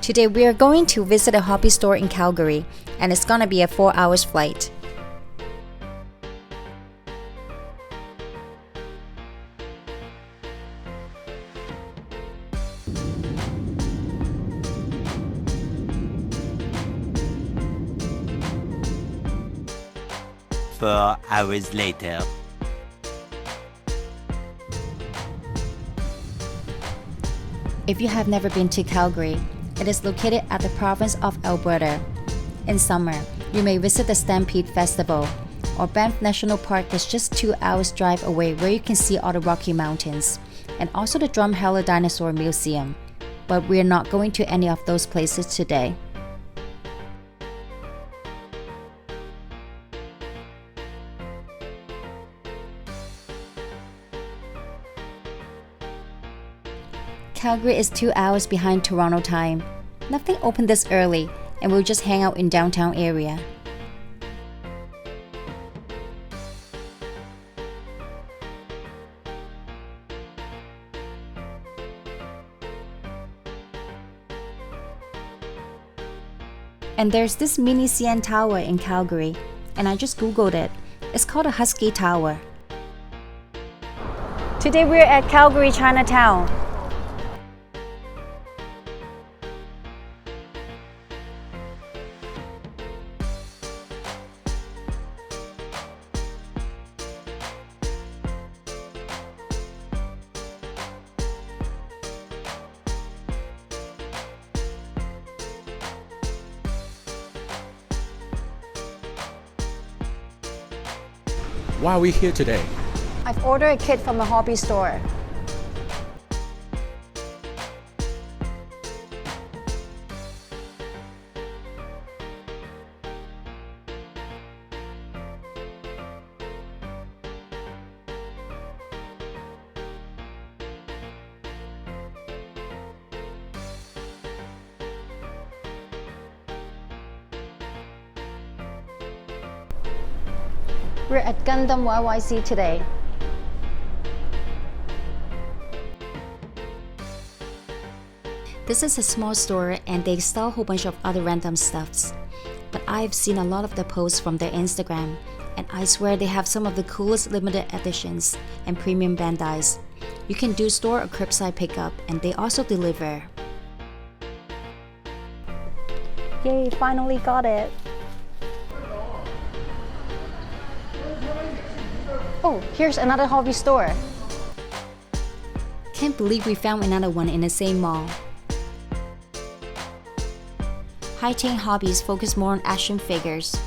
Today we are going to visit a hobby store in Calgary, and it's gonna be a 4 hours flight. Four hours later. If you have never been to Calgary, it is located at the province of Alberta. In summer, you may visit the Stampede Festival, or Banff National Park is just 2 hours drive away where you can see all the Rocky Mountains, and also the Drumheller Dinosaur Museum. But we are not going to any of those places today. Calgary is 2 hours behind Toronto time. Nothing open this early, and we'll just hang out in downtown area. And there's this mini CN Tower in Calgary, and I just googled it. It's called a Husky Tower. Today we're at Calgary Chinatown. Why are we here today? I've ordered a kit from a hobby store. We're at Gundam YYC today. This is a small store and they sell a whole bunch of other random stuffs. But I've seen a lot of the posts from their Instagram, and I swear they have some of the coolest limited editions and premium Bandais. You can do store or curbside pickup, and they also deliver. Yay, finally got it! Oh, here's another hobby store. Can't believe we found another one in the same mall. Hightain Hobbies focus more on action figures,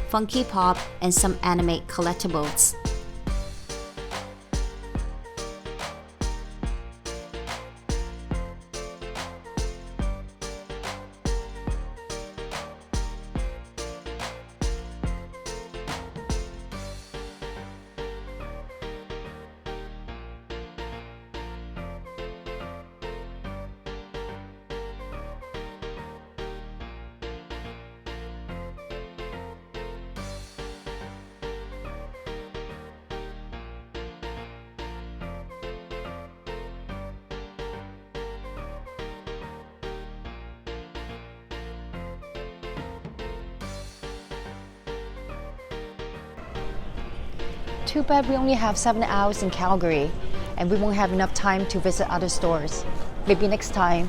funky pop, and some anime collectibles. Too bad we only have 7 hours in Calgary, and we won't have enough time to visit other stores. Maybe next time.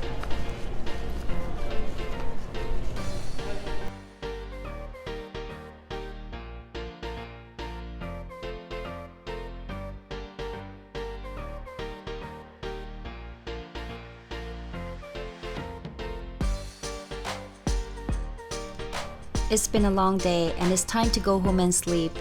It's been a long day, and it's time to go home and sleep.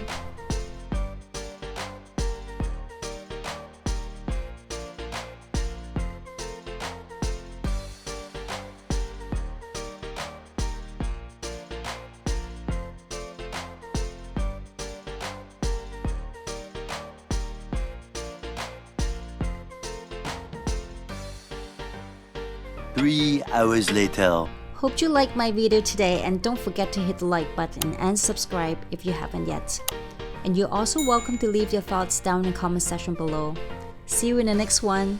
Three hours later. Hope you liked my video today, and don't forget to hit the like button and subscribe if you haven't yet. And you're also welcome to leave your thoughts down in the comment section below. See you in the next one.